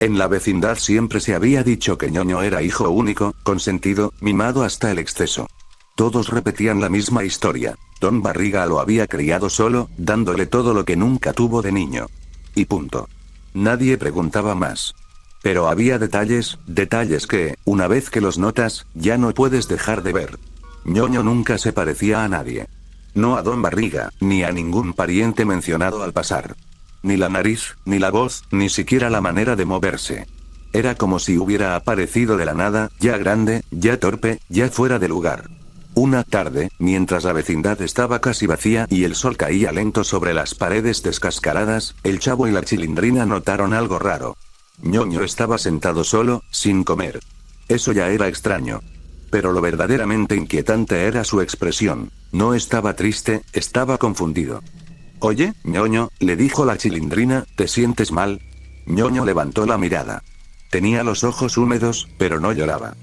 En la vecindad siempre se había dicho que ñoño era hijo único, consentido, mimado hasta el exceso. Todos repetían la misma historia. Don Barriga lo había criado solo, dándole todo lo que nunca tuvo de niño. Y punto. Nadie preguntaba más. Pero había detalles que, una vez que los notas, ya no puedes dejar de ver. ñoño nunca se parecía a nadie. No a Don Barriga, ni a ningún pariente mencionado al pasar. Ni la nariz, ni la voz, ni siquiera la manera de moverse. Era como si hubiera aparecido de la nada, ya grande, ya torpe, ya fuera de lugar. Una tarde, mientras la vecindad estaba casi vacía y el sol caía lento sobre las paredes descascaradas, el Chavo y la Chilindrina notaron algo raro. ñoño estaba sentado solo, sin comer. Eso ya era extraño. Pero lo verdaderamente inquietante era su expresión. No estaba triste, estaba confundido. Oye, ñoño, le dijo la Chilindrina, ¿te sientes mal? ñoño levantó la mirada. Tenía los ojos húmedos, pero no lloraba.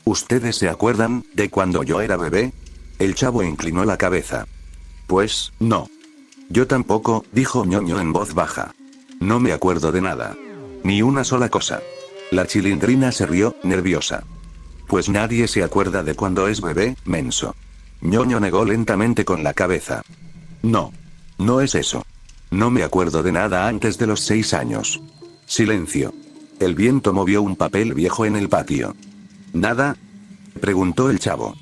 ¿Ustedes se acuerdan de cuando yo era bebé? El Chavo inclinó la cabeza. Pues, no. Yo tampoco, dijo ñoño en voz baja. No me acuerdo de nada. Ni una sola cosa. La Chilindrina se rió, nerviosa. Pues nadie se acuerda de cuando es bebé, menso. ñoño negó lentamente con la cabeza. No. No es eso. No me acuerdo de nada antes de los 6 años. Silencio. El viento movió un papel viejo en el patio. ¿Nada? Preguntó el Chavo.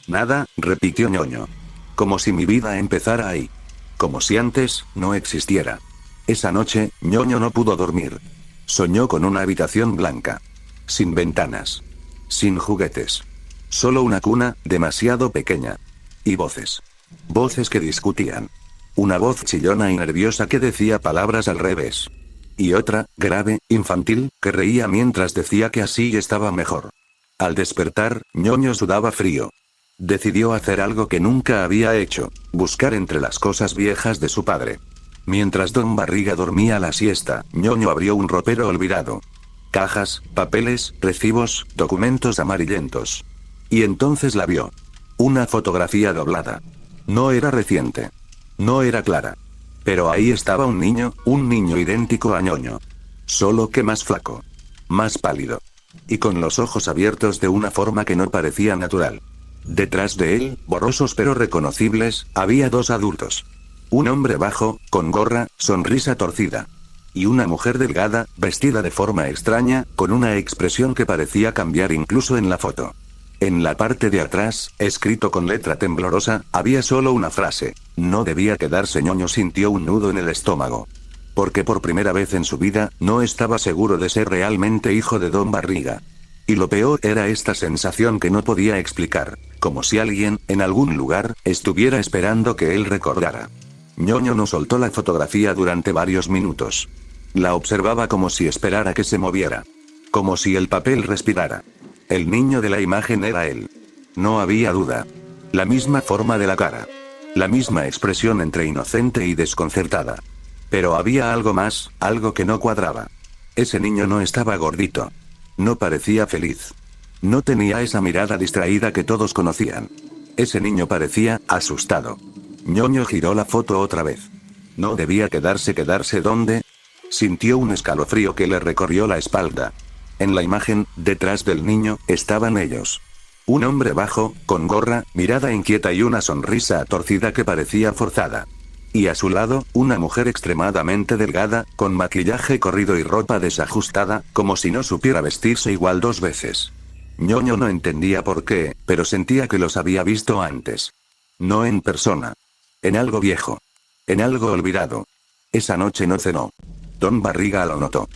Nada, repitió ñoño. Como si mi vida empezara ahí. Como si antes no existiera. Esa noche, ñoño no pudo dormir. Soñó con una habitación blanca. Sin ventanas. Sin juguetes. Solo una cuna, demasiado pequeña. Y voces. Voces que discutían. Una voz chillona y nerviosa que decía palabras al revés. Y otra, grave, infantil, que reía mientras decía que así estaba mejor. Al despertar, ñoño sudaba frío. Decidió hacer algo que nunca había hecho, buscar entre las cosas viejas de su padre. Mientras Don Barriga dormía la siesta, ñoño abrió un ropero olvidado. Cajas, papeles, recibos, documentos amarillentos. Y entonces la vio. Una fotografía doblada. No era reciente. No era clara. Pero ahí estaba un niño idéntico a ñoño. Solo que más flaco. Más pálido. Y con los ojos abiertos de una forma que no parecía natural. Detrás de él, borrosos pero reconocibles, había 2 adultos. Un hombre bajo, con gorra, sonrisa torcida. Y una mujer delgada, vestida de forma extraña, con una expresión que parecía cambiar incluso en la foto. En la parte de atrás, escrito con letra temblorosa, había solo una frase. No debía quedarse. ñoño sintió un nudo en el estómago. Porque por primera vez en su vida, no estaba seguro de ser realmente hijo de Don Barriga. Y lo peor era esta sensación que no podía explicar, como si alguien, en algún lugar, estuviera esperando que él recordara. ñoño no soltó la fotografía durante varios minutos. La observaba como si esperara que se moviera. Como si el papel respirara. El niño de la imagen era él. No había duda. La misma forma de la cara. La misma expresión entre inocente y desconcertada. Pero había algo más, algo que no cuadraba. Ese niño no estaba gordito. No parecía feliz. No tenía esa mirada distraída que todos conocían. Ese niño parecía asustado. ñoño giró la foto otra vez. No debía quedarse ¿dónde? Sintió un escalofrío que le recorrió la espalda. En la imagen, detrás del niño, estaban ellos. Un hombre bajo, con gorra, mirada inquieta y una sonrisa torcida que parecía forzada. Y a su lado, una mujer extremadamente delgada, con maquillaje corrido y ropa desajustada, como si no supiera vestirse igual 2 veces. ñoño no entendía por qué, pero sentía que los había visto antes. No en persona. En algo viejo. En algo olvidado. Esa noche no cenó. Don Barriga lo notó.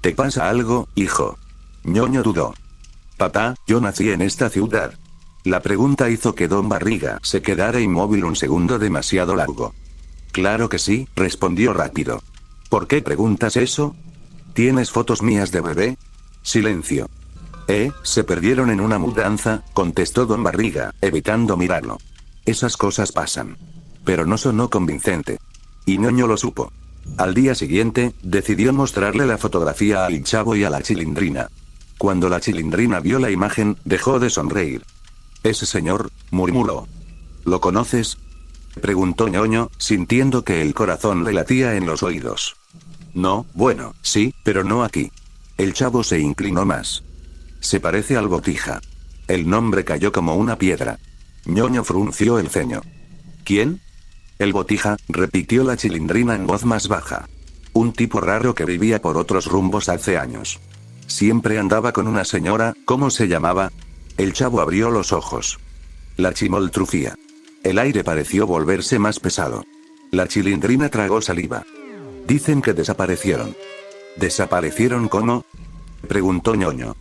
¿Te pasa algo, hijo? ñoño dudó. Papá, yo nací en esta ciudad. La pregunta hizo que Don Barriga se quedara inmóvil un segundo demasiado largo. Claro que sí, respondió rápido. ¿Por qué preguntas eso? ¿Tienes fotos mías de bebé? Silencio. Se perdieron en una mudanza, contestó Don Barriga, evitando mirarlo. Esas cosas pasan. Pero no sonó convincente. Y ñoño lo supo. Al día siguiente, decidió mostrarle la fotografía al Chavo y a la Chilindrina. Cuando la Chilindrina vio la imagen, dejó de sonreír. «Ese señor», murmuró. «¿Lo conoces?», preguntó ñoño, sintiendo que el corazón le latía en los oídos. «No, bueno, sí, pero no aquí». El chavo se inclinó más. Se parece al Botija. El nombre cayó como una piedra. Ñoño frunció el ceño. ¿Quién? El Botija, repitió la Chilindrina en voz más baja. Un tipo raro que vivía por otros rumbos hace años. Siempre andaba con una señora, ¿cómo se llamaba? El chavo abrió los ojos. La chimoltrufía. El aire pareció volverse más pesado. La Chilindrina tragó saliva. Dicen que desaparecieron. ¿Desaparecieron cómo? Preguntó Ñoño.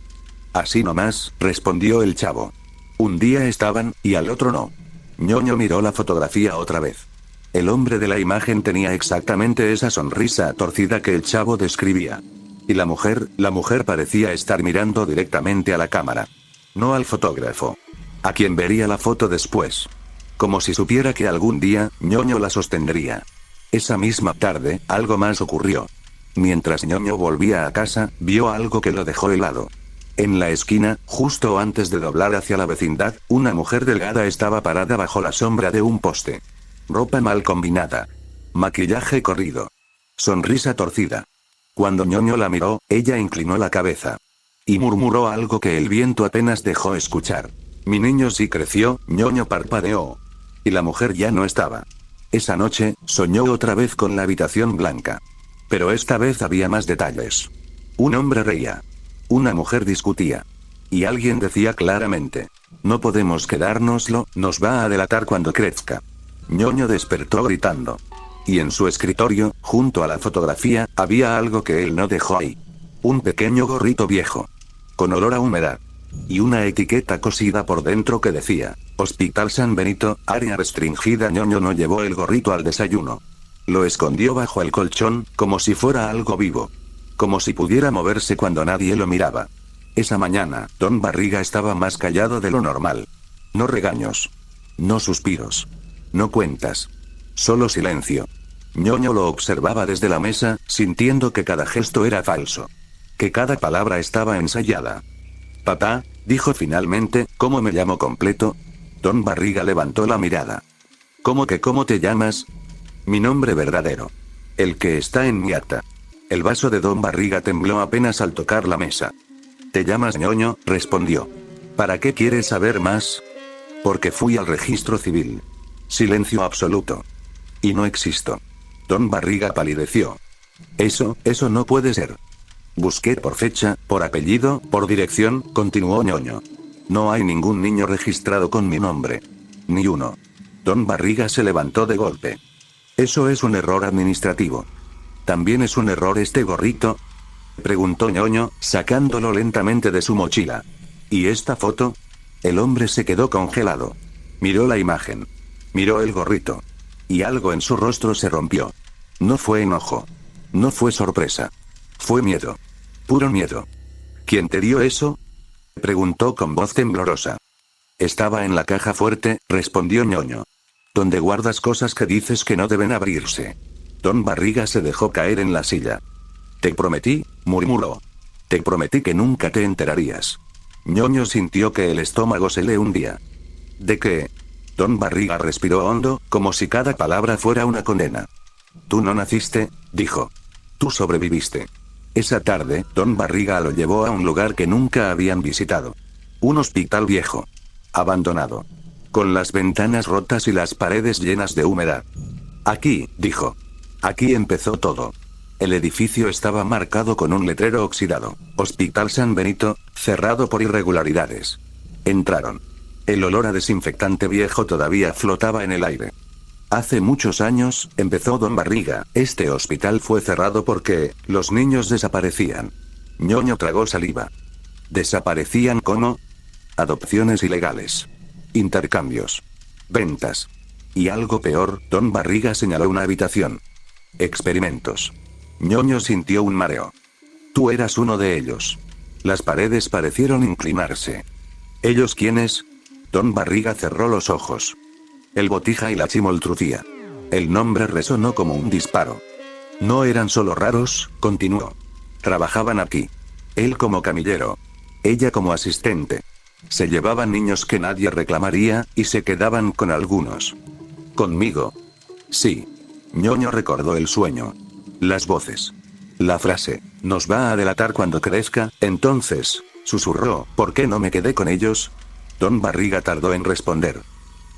Así nomás, respondió el chavo. Un día estaban, y al otro no. Ñoño miró la fotografía otra vez. El hombre de la imagen tenía exactamente esa sonrisa torcida que el chavo describía. Y la mujer parecía estar mirando directamente a la cámara. No al fotógrafo. A quien vería la foto después. Como si supiera que algún día, Ñoño la sostendría. Esa misma tarde, algo más ocurrió. Mientras Ñoño volvía a casa, vio algo que lo dejó helado. En la esquina, justo antes de doblar hacia la vecindad, una mujer delgada estaba parada bajo la sombra de un poste. Ropa mal combinada. Maquillaje corrido. Sonrisa torcida. Cuando Ñoño la miró, ella inclinó la cabeza. Y murmuró algo que el viento apenas dejó escuchar. Mi niño sí creció, Ñoño parpadeó. Y la mujer ya no estaba. Esa noche, soñó otra vez con la habitación blanca. Pero esta vez había más detalles. Un hombre reía. Una mujer discutía. Y alguien decía claramente. No podemos quedárnoslo, nos va a delatar cuando crezca. Ñoño despertó gritando. Y en su escritorio, junto a la fotografía, había algo que él no dejó ahí. Un pequeño gorrito viejo. Con olor a humedad. Y una etiqueta cosida por dentro que decía, Hospital San Benito, área restringida. Ñoño no llevó el gorrito al desayuno. Lo escondió bajo el colchón, como si fuera algo vivo. Como si pudiera moverse cuando nadie lo miraba. Esa mañana, Don Barriga estaba más callado de lo normal. No regaños. No suspiros. No cuentas. Solo silencio. Ñoño lo observaba desde la mesa, sintiendo que cada gesto era falso. Que cada palabra estaba ensayada. Papá, dijo finalmente, ¿cómo me llamo completo? Don Barriga levantó la mirada. ¿Cómo te llamas? Mi nombre verdadero. El que está en mi acta. El vaso de Don Barriga tembló apenas al tocar la mesa. ¿Te llamas Ñoño?, respondió. ¿Para qué quieres saber más? Porque fui al registro civil. Silencio absoluto. Y no existo. Don Barriga palideció. Eso no puede ser. Busqué por fecha, por apellido, por dirección, continuó Ñoño. No hay ningún niño registrado con mi nombre. Ni uno. Don Barriga se levantó de golpe. Eso es un error administrativo. ¿También es un error este gorrito?, preguntó Ñoño, sacándolo lentamente de su mochila. ¿Y esta foto? El hombre se quedó congelado. Miró la imagen. Miró el gorrito. Y algo en su rostro se rompió. No fue enojo. No fue sorpresa. Fue miedo. Puro miedo. ¿Quién te dio eso?, preguntó con voz temblorosa. Estaba en la caja fuerte, respondió Ñoño. Donde guardas cosas que dices que no deben abrirse. Don Barriga se dejó caer en la silla. Te prometí, murmuró. Te prometí que nunca te enterarías. Ñoño sintió que el estómago se le hundía. ¿De qué? Don Barriga respiró hondo, como si cada palabra fuera una condena. Tú no naciste, dijo. Tú sobreviviste. Esa tarde, Don Barriga lo llevó a un lugar que nunca habían visitado. Un hospital viejo. Abandonado. Con las ventanas rotas y las paredes llenas de humedad. Aquí, dijo. Aquí empezó todo. El edificio estaba marcado con un letrero oxidado. Hospital San Benito, cerrado por irregularidades. Entraron. El olor a desinfectante viejo todavía flotaba en el aire. Hace muchos años, empezó Don Barriga, este hospital fue cerrado porque los niños desaparecían. Ñoño tragó saliva. ¿Desaparecían cómo? Adopciones ilegales. Intercambios. Ventas. Y algo peor, Don Barriga señaló una habitación. Experimentos. Ñoño sintió un mareo. Tú eras uno de ellos. Las paredes parecieron inclinarse. ¿Ellos quiénes? Don Barriga cerró los ojos. El Botija y la Chimoltrufía. El nombre resonó como un disparo. No eran solo raros, continuó. Trabajaban aquí. Él como camillero. Ella como asistente. Se llevaban niños que nadie reclamaría, y se quedaban con algunos. ¿Conmigo? Sí. Ñoño recordó el sueño. Las voces. La frase, nos va a delatar cuando crezca, entonces, susurró, ¿por qué no me quedé con ellos? Don Barriga tardó en responder.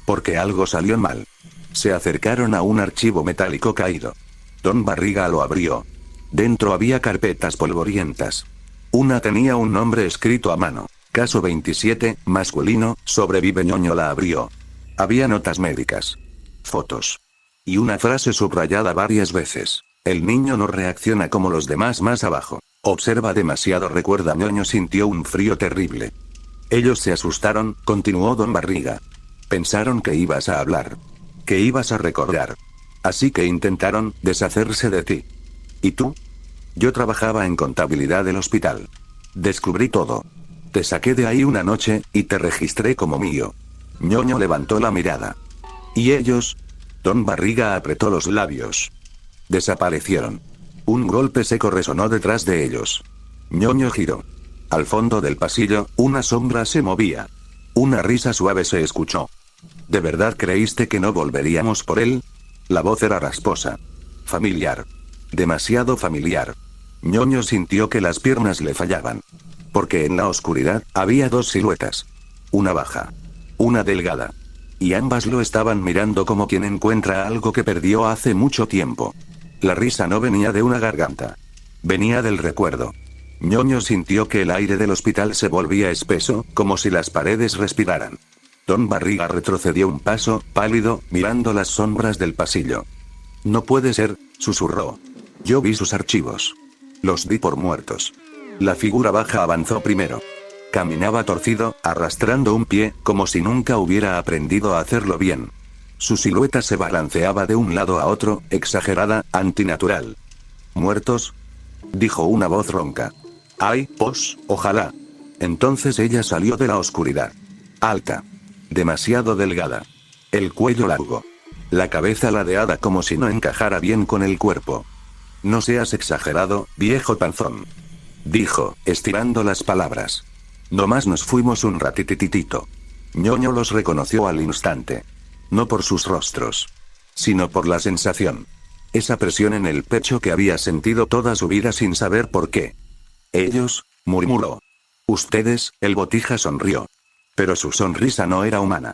Porque algo salió mal. Se acercaron a un archivo metálico caído. Don Barriga lo abrió. Dentro había carpetas polvorientas. Una tenía un nombre escrito a mano. Caso 27, masculino, sobrevive. Ñoño la abrió. Había notas médicas. Fotos. Y una frase subrayada varias veces. El niño no reacciona como los demás. Más abajo. Observa demasiado. Recuerda. Ñoño sintió un frío terrible. Ellos se asustaron, continuó Don Barriga. Pensaron que ibas a hablar. Que ibas a recordar. Así que intentaron deshacerse de ti. ¿Y tú? Yo trabajaba en contabilidad del hospital. Descubrí todo. Te saqué de ahí una noche, y te registré como mío. Ñoño levantó la mirada. ¿Y ellos? Don Barriga apretó los labios. Desaparecieron. Un golpe seco resonó detrás de ellos. Ñoño giró. Al fondo del pasillo, una sombra se movía. Una risa suave se escuchó. ¿De verdad creíste que no volveríamos por él? La voz era rasposa. Familiar. Demasiado familiar. Ñoño sintió que las piernas le fallaban. Porque en la oscuridad, había dos siluetas. Una baja. Una delgada. Y ambas lo estaban mirando como quien encuentra algo que perdió hace mucho tiempo. La risa no venía de una garganta. Venía del recuerdo. Ñoño sintió que el aire del hospital se volvía espeso, como si las paredes respiraran. Don Barriga retrocedió un paso, pálido, mirando las sombras del pasillo. No puede ser, susurró. Yo vi sus archivos. Los di por muertos. La figura baja avanzó primero. Caminaba torcido, arrastrando un pie, como si nunca hubiera aprendido a hacerlo bien. Su silueta se balanceaba de un lado a otro, exagerada, antinatural. ¿Muertos? Dijo una voz ronca. Ay, ojalá. Entonces ella salió de la oscuridad. Alta. Demasiado delgada. El cuello largo. La cabeza ladeada como si no encajara bien con el cuerpo. No seas exagerado, viejo panzón. Dijo, estirando las palabras. Nomás nos fuimos un ratititito. Ñoño los reconoció al instante. No por sus rostros. Sino por la sensación. Esa presión en el pecho que había sentido toda su vida sin saber por qué. Ellos, murmuró. Ustedes, el Botija sonrió. Pero su sonrisa no era humana.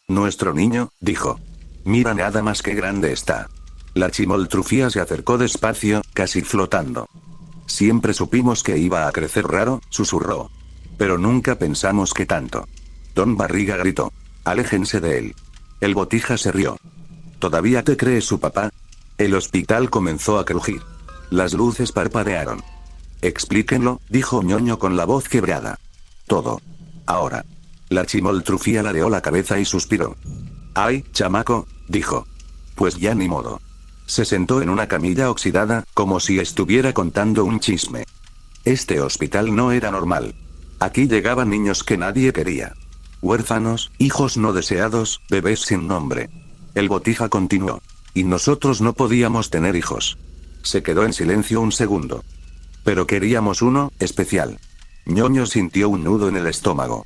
Nuestro niño, dijo. Mira nada más que grande está. La chimoltrufía se acercó despacio, casi flotando. Siempre supimos que iba a crecer raro, susurró. Pero nunca pensamos que tanto. Don Barriga gritó. Aléjense de él. El Botija se rió. ¿Todavía te crees su papá? El hospital comenzó a crujir. Las luces parpadearon. Explíquenlo, dijo Ñoño con la voz quebrada. Todo. Ahora. La chimoltrufía ladeó la cabeza y suspiró. Ay, chamaco, dijo. Pues ya ni modo. Se sentó en una camilla oxidada, como si estuviera contando un chisme. Este hospital no era normal. Aquí llegaban niños que nadie quería. Huérfanos, hijos no deseados, bebés sin nombre. El Botija continuó. Y nosotros no podíamos tener hijos. Se quedó en silencio un segundo. Pero queríamos uno, especial. Ñoño sintió un nudo en el estómago.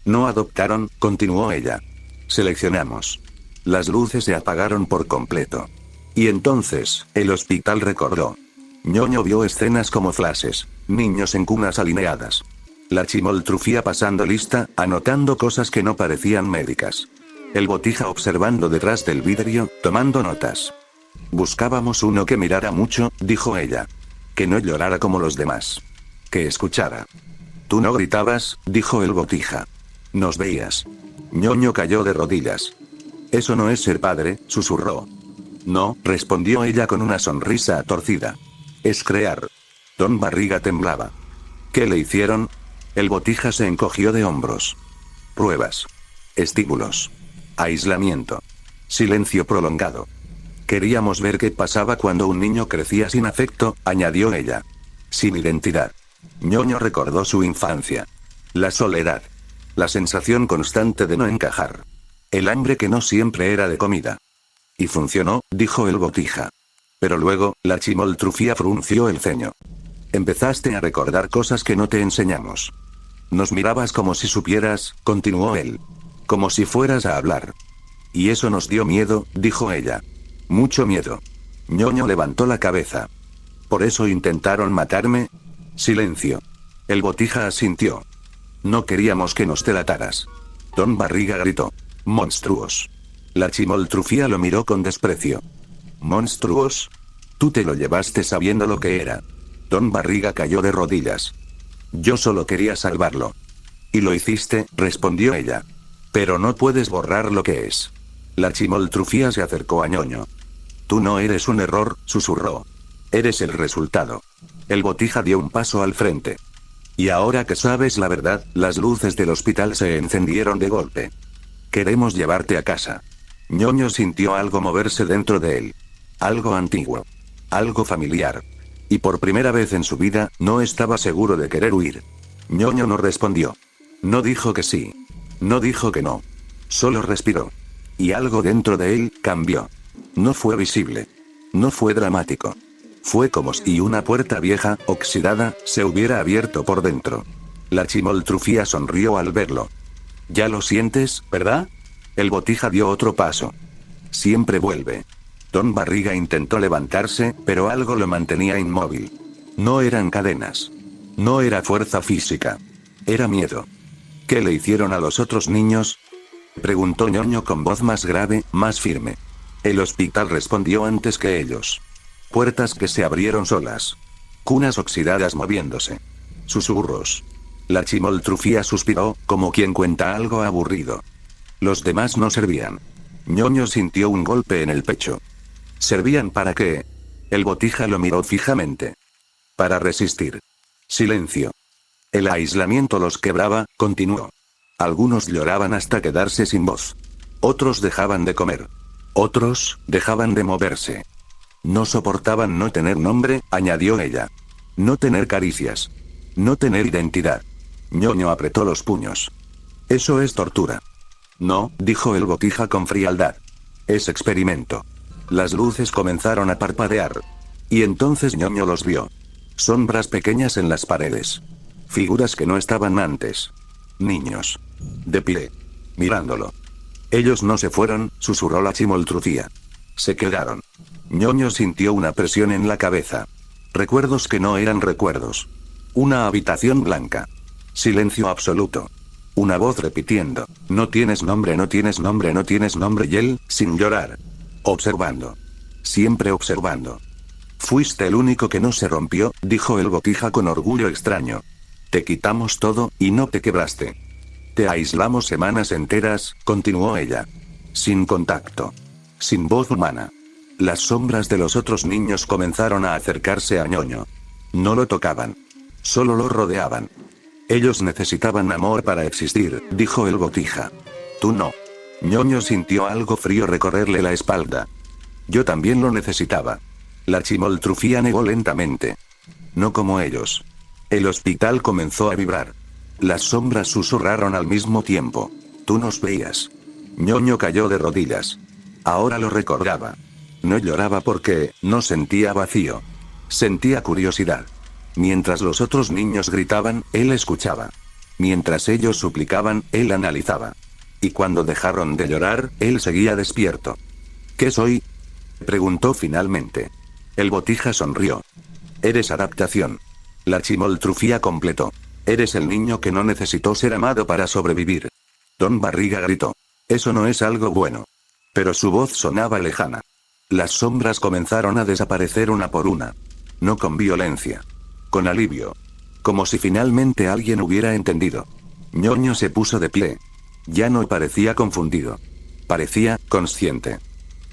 No adoptaron, continuó ella. Seleccionamos. Las luces se apagaron por completo. Y entonces, el hospital recordó. Ñoño vio escenas como flashes. Niños en cunas alineadas. La chimoltrufía pasando lista, anotando cosas que no parecían médicas. El Botija observando detrás del vidrio, tomando notas. Buscábamos uno que mirara mucho, dijo ella. Que no llorara como los demás. Que escuchara. Tú no gritabas, dijo el Botija. Nos veías. Ñoño cayó de rodillas. Eso no es ser padre, susurró. No, respondió ella con una sonrisa torcida. Es crear. Don Barriga temblaba. ¿Qué le hicieron? El Botija se encogió de hombros. Pruebas. Estímulos. Aislamiento. Silencio prolongado. Queríamos ver qué pasaba cuando un niño crecía sin afecto, añadió ella. Sin identidad. Ñoño recordó su infancia. La soledad. La sensación constante de no encajar. El hambre que no siempre era de comida. Y funcionó, dijo el Botija. Pero luego, la chimoltrufía frunció el ceño. Empezaste a recordar cosas que no te enseñamos. Nos mirabas como si supieras, continuó él. Como si fueras a hablar. Y eso nos dio miedo, dijo ella. Mucho miedo. Ñoño levantó la cabeza. ¿Por eso intentaron matarme? Silencio. El Botija asintió. No queríamos que nos delataras. Don Barriga gritó. Monstruos. La chimoltrufía lo miró con desprecio. ¿Monstruos? Tú te lo llevaste sabiendo lo que era. Don Barriga cayó de rodillas. Yo solo quería salvarlo. Y lo hiciste, respondió ella. Pero no puedes borrar lo que es. La chimoltrufía se acercó a Ñoño. Tú no eres un error, susurró. Eres el resultado. El Botija dio un paso al frente. Y ahora que sabes la verdad, las luces del hospital se encendieron de golpe. Queremos llevarte a casa. Ñoño sintió algo moverse dentro de él. Algo antiguo. Algo familiar. Y por primera vez en su vida, no estaba seguro de querer huir. Ñoño no respondió. No dijo que sí. No dijo que no. Solo respiró. Y algo dentro de él cambió. No fue visible. No fue dramático. Fue como si una puerta vieja, oxidada, se hubiera abierto por dentro. La chimoltrufía sonrió al verlo. Ya lo sientes, ¿verdad? El Botija dio otro paso. Siempre vuelve. Don Barriga intentó levantarse, pero algo lo mantenía inmóvil. No eran cadenas. No era fuerza física. Era miedo. ¿Qué le hicieron a los otros niños? Preguntó Ñoño con voz más grave, más firme. El hospital respondió antes que ellos. Puertas que se abrieron solas. Cunas oxidadas moviéndose. Susurros. La chimoltrufía suspiró, como quien cuenta algo aburrido. Los demás no servían. Ñoño sintió un golpe en el pecho. ¿Servían para qué? El Botija lo miró fijamente. Para resistir. Silencio. El aislamiento los quebraba, continuó. Algunos lloraban hasta quedarse sin voz. Otros dejaban de comer. Otros, dejaban de moverse. No soportaban no tener nombre, añadió ella. No tener caricias. No tener identidad. Ñoño apretó los puños. Eso es tortura. No, dijo el Botija con frialdad. Es experimento. Las luces comenzaron a parpadear. Y entonces Ñoño los vio. Sombras pequeñas en las paredes. Figuras que no estaban antes. Niños. De pie. Mirándolo. Ellos no se fueron, susurró la chimoltrufía. Se quedaron. Ñoño sintió una presión en la cabeza. Recuerdos que no eran recuerdos. Una habitación blanca. Silencio absoluto. Una voz repitiendo. No tienes nombre, no tienes nombre, no tienes nombre. Y él, sin llorar. Observando. Siempre observando. Fuiste el único que no se rompió, dijo el Botija con orgullo extraño. Te quitamos todo, y no te quebraste. Te aislamos semanas enteras, continuó ella. Sin contacto. Sin voz humana. Las sombras de los otros niños comenzaron a acercarse a Ñoño. No lo tocaban. Solo lo rodeaban. Ellos necesitaban amor para existir, dijo el Botija. Tú no. Ñoño sintió algo frío recorrerle la espalda. Yo también lo necesitaba. La chimoltrufía negó lentamente. No como ellos. El hospital comenzó a vibrar. Las sombras susurraron al mismo tiempo. Tú nos veías. Ñoño cayó de rodillas. Ahora lo recordaba. No lloraba porque, no sentía vacío. Sentía curiosidad. Mientras los otros niños gritaban, él escuchaba. Mientras ellos suplicaban, él analizaba. Y cuando dejaron de llorar, él seguía despierto. ¿Qué soy? Preguntó finalmente. El Botija sonrió. Eres adaptación. La chimoltrufía completó. Eres el niño que no necesitó ser amado para sobrevivir. Don Barriga gritó. Eso no es algo bueno. Pero su voz sonaba lejana. Las sombras comenzaron a desaparecer una por una. No con violencia. Con alivio. Como si finalmente alguien hubiera entendido. Ñoño se puso de pie. Ya no parecía confundido. Parecía consciente.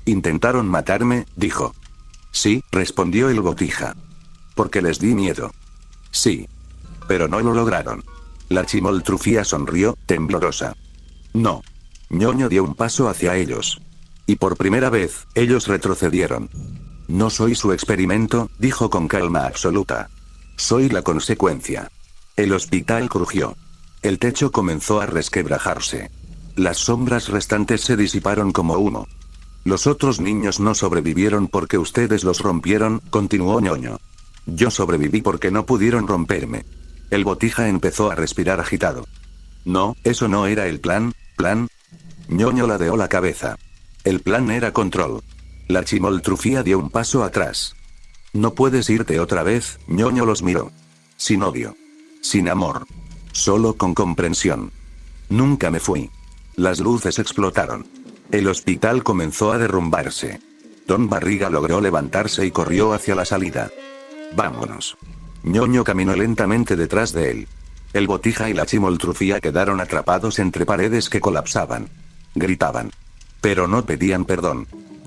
Intentaron matarme, dijo. Sí, respondió el Botija. Porque les di miedo. Sí. Pero no lo lograron. La chimoltrufía sonrió, temblorosa. No. Ñoño dio un paso hacia ellos. Y por primera vez, ellos retrocedieron. No soy su experimento, dijo con calma absoluta. Soy la consecuencia. El hospital crujió. El techo comenzó a resquebrajarse. Las sombras restantes se disiparon como humo. Los otros niños no sobrevivieron porque ustedes los rompieron, continuó Ñoño. Yo sobreviví porque no pudieron romperme. El Botija empezó a respirar agitado. No, eso no era el plan. Ñoño ladeó la cabeza. El plan era control. La chimoltrufía dio un paso atrás. No puedes irte otra vez, ñoño los miró. Sin odio. Sin amor. Solo con comprensión. Nunca me fui. Las luces explotaron. El hospital comenzó a derrumbarse. Don Barriga logró levantarse y corrió hacia la salida. Vámonos. ñoño caminó lentamente detrás de él. El Botija y la Chimoltrufía quedaron atrapados entre paredes que colapsaban. Gritaban. Pero no pedían perdón.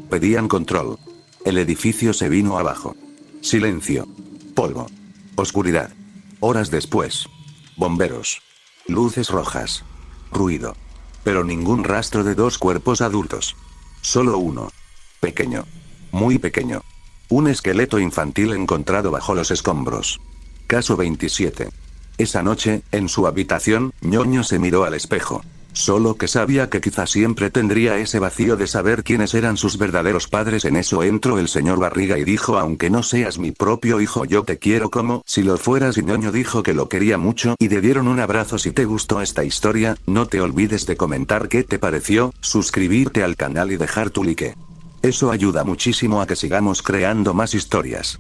Pedían control. El edificio se vino abajo. Silencio. Polvo. Oscuridad. Horas después. Bomberos. Luces rojas. Ruido. Pero ningún rastro de dos cuerpos adultos. Solo uno. Pequeño. Muy pequeño. Un esqueleto infantil encontrado bajo los escombros. Caso 27. Esa noche, en su habitación, ñoño se miró al espejo. Solo que sabía que quizá siempre tendría ese vacío de saber quiénes eran sus verdaderos padres. En eso entró el señor Barriga y dijo: aunque no seas mi propio hijo, yo te quiero como si lo fueras. Y ñoño dijo que lo quería mucho y le dieron un abrazo. Si te gustó esta historia, no te olvides de comentar qué te pareció, suscribirte al canal y dejar tu like. Eso ayuda muchísimo a que sigamos creando más historias.